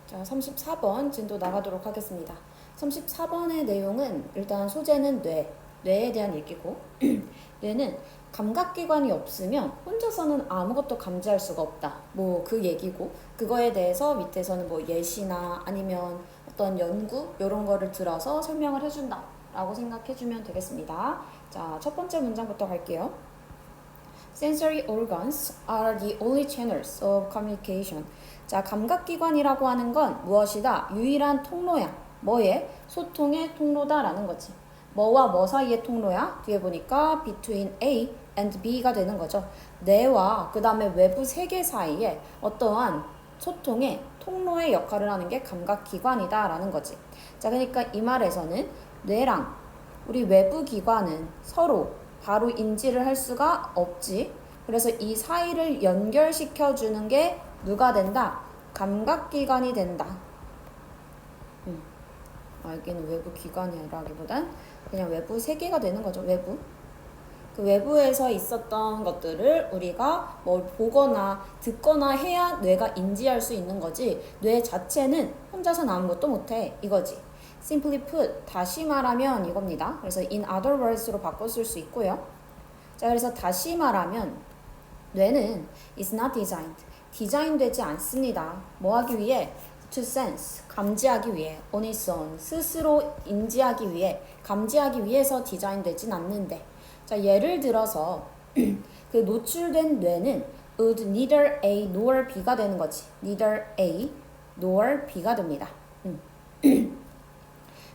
자, 34번 진도 나가도록 하겠습니다. 34번의 내용은 일단 소재는 뇌에 대한 얘기고 뇌는 감각기관이 없으면 혼자서는 아무것도 감지할 수가 없다. 뭐 그 얘기고 그거에 대해서 밑에서는 뭐 예시나 아니면 어떤 연구 이런 거를 들어서 설명을 해준다 라고 생각해주면 되겠습니다. 자, 첫 번째 문장부터 갈게요. Sensory organs are the only channels of communication. 자, 감각기관이라고 하는 건 무엇이다? 유일한 통로야. 뭐의? 소통의 통로다라는 거지. 뭐와 뭐 사이의 통로야? 뒤에 보니까 between A and B가 되는 거죠. 뇌와 그 다음에 외부 세계 사이에 어떠한 소통의 통로의 역할을 하는 게 감각기관이다 라는 거지. 자, 그러니까 이 말에서는 뇌랑 우리 외부 기관은 서로 바로 인지를 할 수가 없지. 그래서 이 사이를 연결시켜 주는 게 누가 된다? 감각기관이 된다. 여기는 외부 기관이라기보단 그냥 외부 세계가 되는 거죠. 외부. 그 외부에서 있었던 것들을 우리가 뭘 보거나 듣거나 해야 뇌가 인지할 수 있는 거지. 뇌 자체는 혼자서는 아무것도 못해. 이거지. Simply put, 다시 말하면 이겁니다. 그래서 in other words로 바꿔 쓸 수 있고요. 자, 그래서 다시 말하면 뇌는 is not designed, 디자인되지 않습니다. 뭐 하기 위해? To sense, 감지하기 위해. On its own, 스스로 인지하기 위해, 감지하기 위해서 디자인되진 않는데. 자, 예를 들어서 그 노출된 뇌는 would neither A nor B가 되는 거지. neither A nor B가 됩니다.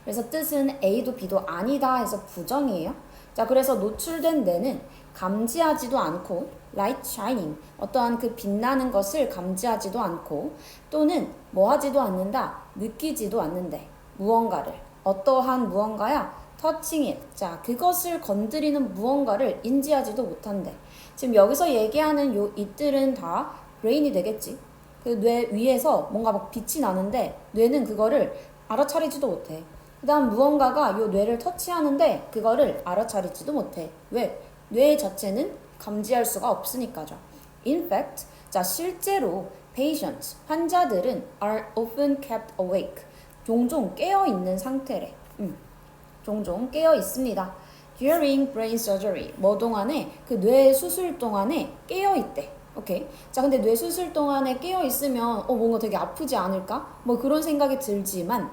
그래서 뜻은 A도 B도 아니다 해서 부정이에요. 자, 그래서 노출된 뇌는 감지하지도 않고 light shining, 어떠한 그 빛나는 것을 감지하지도 않고 또는 뭐 하지도 않는다, 느끼지도 않는데 무언가를, 어떠한 무언가야? touching it. 자, 그것을 건드리는 무언가를 인지하지도 못한대. 지금 여기서 얘기하는 이들은 다 brain이 되겠지. 그 뇌 위에서 뭔가 막 빛이 나는데 뇌는 그거를 알아차리지도 못해. 그 다음 무언가가 요 뇌를 터치하는데 그거를 알아차리지도 못해. 왜? 뇌 자체는 감지할 수가 없으니까죠. In fact, 자, 실제로 patients, 환자들은 are often kept awake. 종종 깨어있는 상태래. 종종 깨어 있습니다. During brain surgery, 뭐 동안에? 그 뇌 수술 동안에 깨어 있대. 오케이. 자, 근데 뇌 수술 동안에 깨어 있으면 뭔가 되게 아프지 않을까? 뭐 그런 생각이 들지만,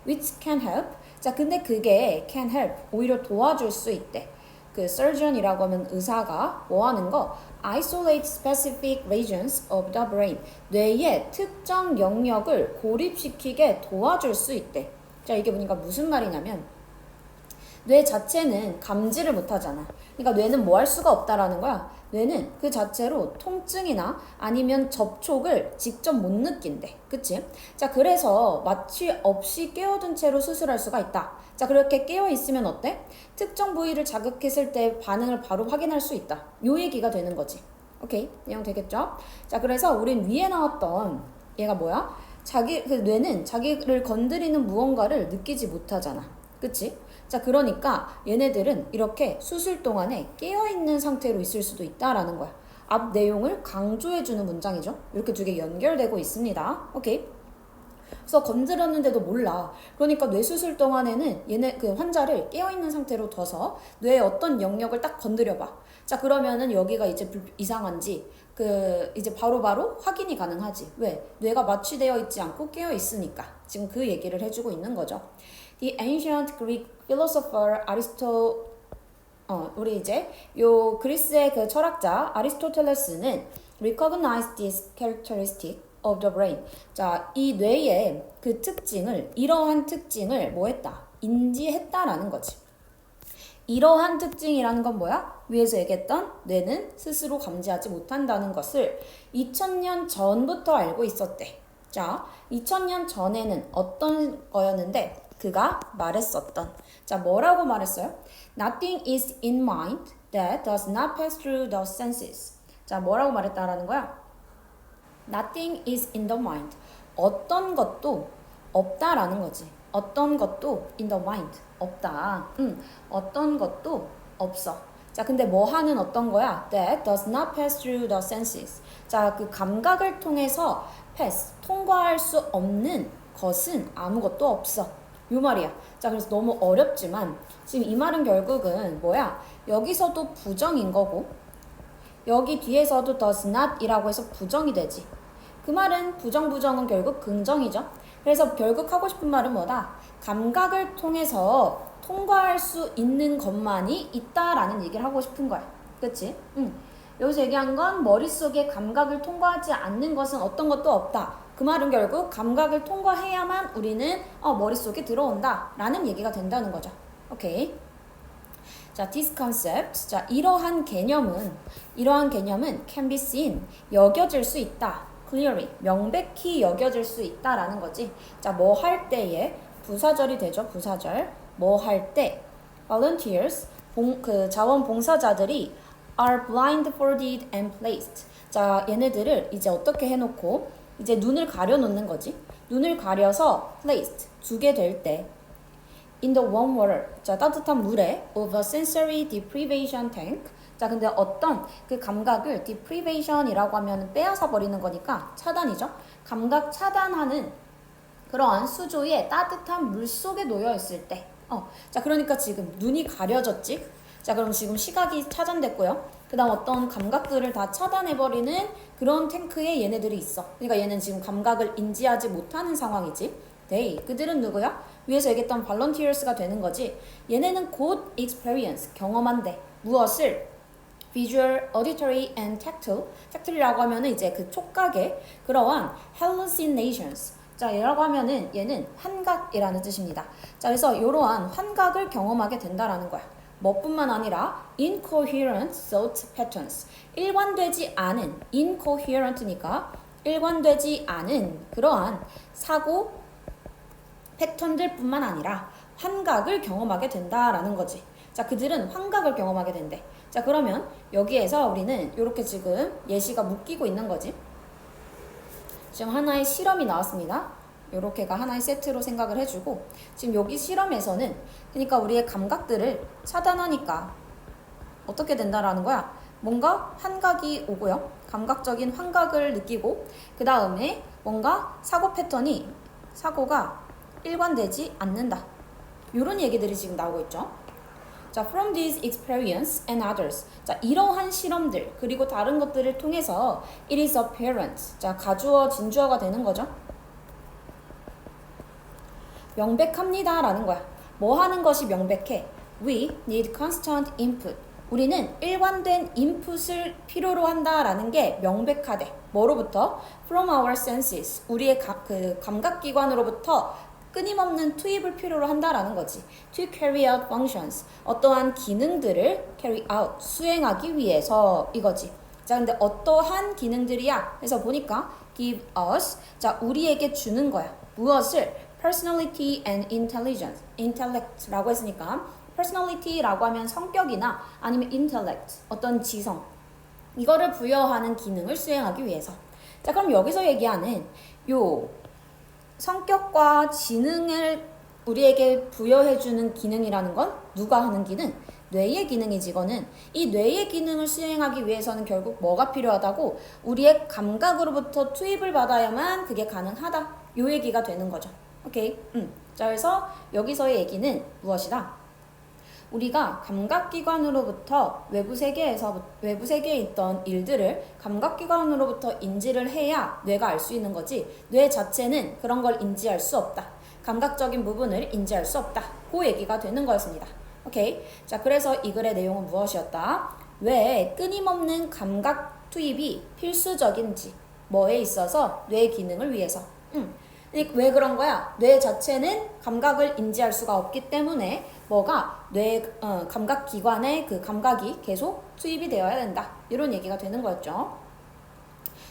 which can help. 자, 근데 그게 can help, 오히려 도와줄 수 있대. 그 surgeon이라고 하면 의사가 뭐 하는 거? Isolate specific regions of the brain. 뇌의 특정 영역을 고립시키게 도와줄 수 있대. 자, 이게 보니까 무슨 말이냐면 뇌 자체는 감지를 못하잖아. 그러니까 뇌는 뭐 할 수가 없다라는 거야. 뇌는 그 자체로 통증이나 아니면 접촉을 직접 못 느낀대. 그치? 자, 그래서 마취 없이 깨어든 채로 수술할 수가 있다. 자, 그렇게 깨어있으면 어때? 특정 부위를 자극했을 때 반응을 바로 확인할 수 있다. 요 얘기가 되는 거지. 오케이? 내용 되겠죠? 자, 그래서 우린 위에 나왔던 얘가 뭐야? 그 뇌는 자기를 건드리는 무언가를 느끼지 못하잖아. 그치? 자, 그러니까 얘네들은 이렇게 수술 동안에 깨어있는 상태로 있을 수도 있다라는 거야. 앞 내용을 강조해주는 문장이죠. 이렇게 두 개 연결되고 있습니다. 오케이? 그래서 건드렸는데도 몰라. 그러니까 뇌수술 동안에는 얘네 그 환자를 깨어있는 상태로 둬서 뇌의 어떤 영역을 딱 건드려봐. 자, 그러면은 여기가 이제 이상한지 이제 바로바로 확인이 가능하지. 왜? 뇌가 마취되어 있지 않고 깨어 있으니까. 지금 그 얘기를 해주고 있는 거죠. The ancient Greek philosopher 우리 이제 요 그리스의 그 철학자 아리스토텔레스는 recognized this characteristic of the brain. 자, 이 뇌의 그 특징을, 이러한 특징을 뭐 했다? 인지했다라는 거지. 이러한 특징이라는 건 뭐야? 위에서 얘기했던 뇌는 스스로 감지하지 못한다는 것을 2000년 전부터 알고 있었대. 자, 2000년 전에는 어떤 거였는데 그가 말했었던, 자, 뭐라고 말했어요? Nothing is in mind that does not pass through the senses. 자, 뭐라고 말했다라는 거야? Nothing is in the mind. 어떤 것도 없다라는 거지. 어떤 것도 in the mind. 없다. 어떤 것도 없어. 자, 근데 뭐 하는 어떤 거야? That does not pass through the senses. 자, 그 감각을 통해서 pass, 통과할 수 없는 것은 아무것도 없어. 요 말이야. 자, 그래서 너무 어렵지만 지금 이 말은 결국은 뭐야? 여기서도 부정인 거고 여기 뒤에서도 does not 이라고 해서 부정이 되지. 그 말은 부정은 결국 긍정이죠. 그래서 결국 하고 싶은 말은 뭐다? 감각을 통해서 통과할 수 있는 것만이 있다라는 얘기를 하고 싶은 거야. 그치? 여기서 얘기한 건 머릿속에 감각을 통과하지 않는 것은 어떤 것도 없다. 그 말은 결국 감각을 통과해야만 우리는 머릿속에 들어온다 라는 얘기가 된다는 거죠. 오케이. 자, this concept. 자, 이러한 개념은 can be seen. 여겨질 수 있다. clearly. 명백히 여겨질 수 있다라는 거지. 자, 뭐 할 때에 부사절이 되죠. 부사절. 뭐 할 때. volunteers. 자원봉사자들이 are blindfolded and placed. 자, 얘네들을 이제 어떻게 해놓고 이제 눈을 가려놓는 거지. 눈을 가려서 placed. 두게 될 때 in the warm water. 자, 따뜻한 물에 of a sensory deprivation tank. 자, 근데 어떤 그 감각을 deprivation이라고 하면 빼앗아 버리는 거니까 차단이죠. 감각 차단하는 그러한 수조에 따뜻한 물 속에 놓여 있을 때. 자, 그러니까 지금 눈이 가려졌지. 자, 그럼 지금 시각이 차단됐고요. 그 다음 어떤 감각들을 다 차단해버리는 그런 탱크에 얘네들이 있어. 그러니까 얘는 지금 감각을 인지하지 못하는 상황이지. they. 그들은 누구야? 위에서 얘기했던 volunteers가 되는 거지. 얘네는 곧 experience, 경험한대. 무엇을? visual, auditory, and tactile. tactile이라고 하면은 이제 그 촉각의 그러한 hallucinations. 자, 얘라고 하면은 얘는 환각이라는 뜻입니다. 자, 그래서 이러한 환각을 경험하게 된다라는 거야. 뭐뿐만 아니라 incoherent thought patterns. 일관되지 않은 incoherent니까 일관되지 않은 그러한 사고 패턴들 뿐만 아니라 환각을 경험하게 된다라는 거지. 자, 그들은 환각을 경험하게 된대. 자, 그러면 여기에서 우리는 이렇게 지금 예시가 묶이고 있는 거지. 지금 하나의 실험이 나왔습니다. 요렇게가 하나의 세트로 생각을 해주고 지금 여기 실험에서는 그러니까 우리의 감각들을 차단하니까 어떻게 된다라는 거야. 뭔가 환각이 오고요. 감각적인 환각을 느끼고 그 다음에 뭔가 사고가 일관되지 않는다. 이런 얘기들이 지금 나오고 있죠. 자, from this experience and others. 자, 이러한 실험들 그리고 다른 것들을 통해서 it is apparent. 자, 가주어 진주어가 되는 거죠. 명백합니다 라는 거야. 뭐 하는 것이 명백해? We need constant input. 우리는 일관된 인풋을 필요로 한다라는 게 명백하대. 뭐로부터? From our senses. 우리의 감각기관으로부터 끊임없는 투입을 필요로 한다라는 거지. To carry out functions. 어떠한 기능들을 carry out, 수행하기 위해서 이거지. 자, 근데 어떠한 기능들이야? 그래서 보니까 give us. 자, 우리에게 주는 거야. 무엇을? personality and intellect라고 했으니까 personality라고 하면 성격이나 아니면 intellect, 어떤 지성 이거를 부여하는 기능을 수행하기 위해서. 자, 그럼 여기서 얘기하는 요 성격과 지능을 우리에게 부여해주는 기능이라는 건 누가 하는 기능? 뇌의 기능이지. 이거는 이 뇌의 기능을 수행하기 위해서는 결국 뭐가 필요하다고? 우리의 감각으로부터 투입을 받아야만 그게 가능하다. 요 얘기가 되는 거죠. 오케이. 자, 그래서 여기서의 얘기는 무엇이다? 우리가 감각기관으로부터 외부 세계에 있던 일들을 감각기관으로부터 인지를 해야 뇌가 알 수 있는 거지. 뇌 자체는 그런 걸 인지할 수 없다. 감각적인 부분을 인지할 수 없다. 그 얘기가 되는 거였습니다. 오케이. 자, 그래서 이 글의 내용은 무엇이었다? 왜 끊임없는 감각 투입이 필수적인지, 뭐에 있어서? 뇌 기능을 위해서. 왜 그런 거야? 뇌 자체는 감각을 인지할 수가 없기 때문에 뭐가 감각기관에 그 감각이 계속 투입이 되어야 된다. 이런 얘기가 되는 거였죠.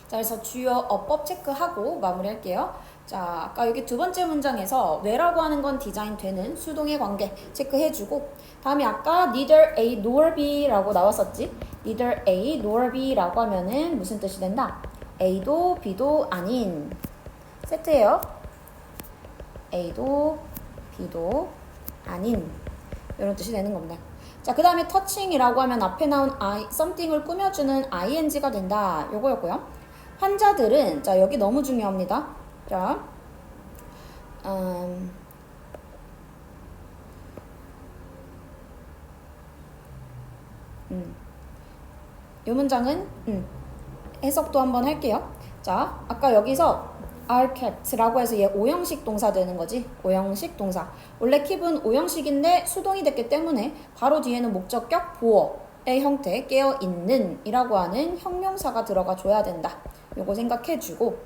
자, 그래서 주요 어법 체크하고 마무리할게요. 자, 아까 여기 두 번째 문장에서 뇌라고 하는 건 디자인되는 수동의 관계 체크해주고 다음에 아까 neither A nor B라고 나왔었지. neither A nor B라고 하면은 무슨 뜻이 된다? A도 B도 아닌 세트예요. A도 B도 아닌 이런 뜻이 되는 겁니다. 자, 그 다음에 touching이라고 하면 앞에 나온 something을 꾸며주는 ing가 된다. 요거였고요. 환자들은, 자, 여기 너무 중요합니다. 자, 이 문장은 해석도 한번 할게요. 자, 아까 여기서 are kept라고 해서 얘 오형식 동사 되는 거지. 오형식 동사. 원래 keep은 오형식인데 수동이 됐기 때문에 바로 뒤에는 목적격 보어의 형태 깨어 있는 이라고 하는 형용사가 들어가 줘야 된다. 요거 생각해 주고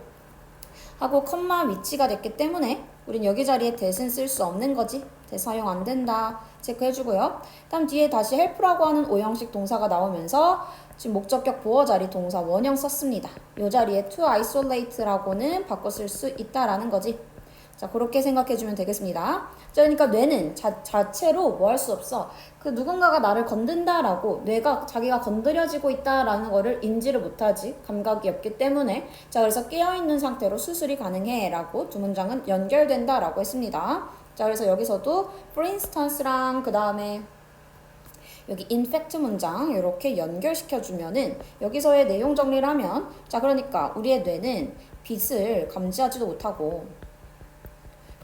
하고 컴마 위치가 됐기 때문에 우린 여기 자리에 that은 쓸 수 없는 거지. that 사용 안 된다. 체크해 주고요. 다음 뒤에 다시 help라고 하는 오형식 동사가 나오면서 지금 목적격 보어 자리 동사 원형 썼습니다. 이 자리에 to isolate라고는 바꿔 쓸 수 있다라는 거지. 자, 그렇게 생각해 주면 되겠습니다. 자, 그러니까 뇌는 자체로 뭐 할 수 없어. 그 누군가가 나를 건든다라고 뇌가 자기가 건드려지고 있다라는 거를 인지를 못하지. 감각이 없기 때문에. 자, 그래서 깨어있는 상태로 수술이 가능해 라고 두 문장은 연결된다 라고 했습니다. 자, 그래서 여기서도 for instance랑 그 다음에 여기 infect 문장 이렇게 연결시켜 주면은 여기서의 내용 정리를 하면 자, 그러니까 우리의 뇌는 빛을 감지하지도 못하고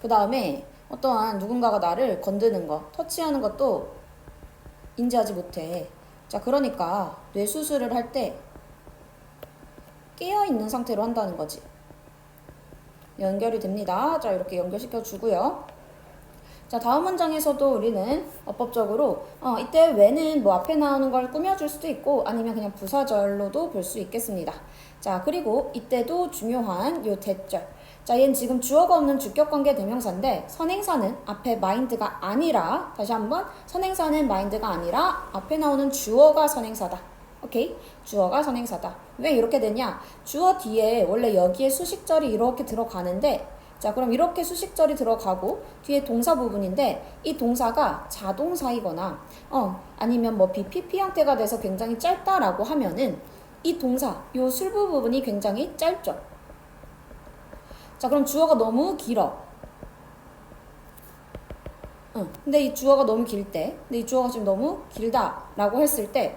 그 다음에 어떠한 누군가가 나를 건드는 거, 터치하는 것도 인지하지 못해. 자, 그러니까 뇌 수술을 할 때 깨어있는 상태로 한다는 거지. 연결이 됩니다. 자, 이렇게 연결시켜 주고요. 자, 다음 문장에서도 우리는 어법적으로 이때 왜는 뭐 앞에 나오는 걸 꾸며줄 수도 있고 아니면 그냥 부사절로도 볼 수 있겠습니다. 자, 그리고 이때도 중요한 요 대절. 자, 얘는 지금 주어가 없는 주격관계 대명사인데 선행사는 앞에 mind가 아니라 다시 한번 선행사는 mind가 아니라 앞에 나오는 주어가 선행사다. 오케이? 주어가 선행사다. 왜 이렇게 되냐? 주어 뒤에 원래 여기에 수식절이 이렇게 들어가는데 자, 그럼 이렇게 수식절이 들어가고 뒤에 동사 부분인데 이 동사가 자동사이거나 아니면 뭐 BPP 형태가 돼서 굉장히 짧다라고 하면은 이 동사, 요 술부 부분이 굉장히 짧죠. 자, 그럼 주어가 너무 길어. 근데 이 주어가 너무 길 때, 근데 이 주어가 지금 너무 길다라고 했을 때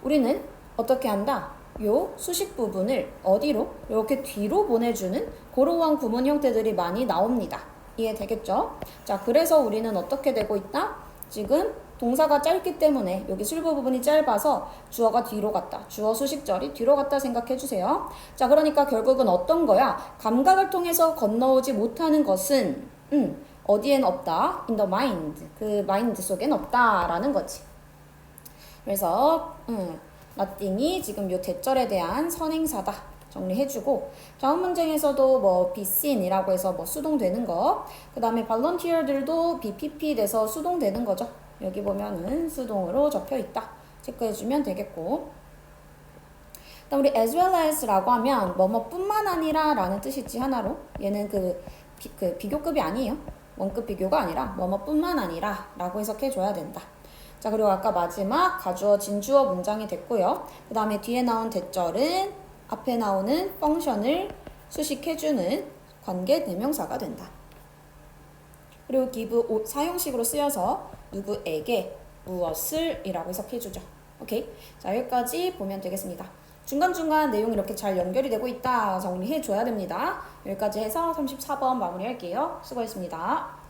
우리는 어떻게 한다? 요 수식 부분을 어디로? 이렇게 뒤로 보내주는 그러한 구문 형태들이 많이 나옵니다. 이해되겠죠? 자, 그래서 우리는 어떻게 되고 있다? 지금 동사가 짧기 때문에 여기 술부 부분이 짧아서 주어가 뒤로 갔다. 주어 수식절이 뒤로 갔다 생각해 주세요. 자, 그러니까 결국은 어떤 거야? 감각을 통해서 건너오지 못하는 것은 어디엔 없다? in the mind. 그 마인드 속엔 없다라는 거지. 그래서 nothing이 지금 요 대절에 대한 선행사다. 정리해주고 다음 문장에서도 뭐 be seen이라고 해서 뭐 수동되는 거 그 다음에 volunteer들도 BPP 돼서 수동되는 거죠. 여기 보면은 수동으로 적혀있다. 체크해주면 되겠고 그다음 우리 as well as라고 하면 뭐뭐뿐만 아니라 라는 뜻이지 하나로 얘는 그 비교급이 아니에요. 원급 비교가 아니라 뭐뭐뿐만 아니라 라고 해석해줘야 된다. 자, 그리고 아까 마지막 가주어 진주어 문장이 됐고요. 그 다음에 뒤에 나온 대절은 앞에 나오는 펑션을 수식해주는 관계 대명사가 된다. 그리고 give 사용식으로 쓰여서 누구에게 무엇을 이라고 해석해주죠. 오케이? 자, 여기까지 보면 되겠습니다. 중간중간 내용이 이렇게 잘 연결이 되고 있다 정리해줘야 됩니다. 여기까지 해서 34번 마무리할게요. 수고했습니다.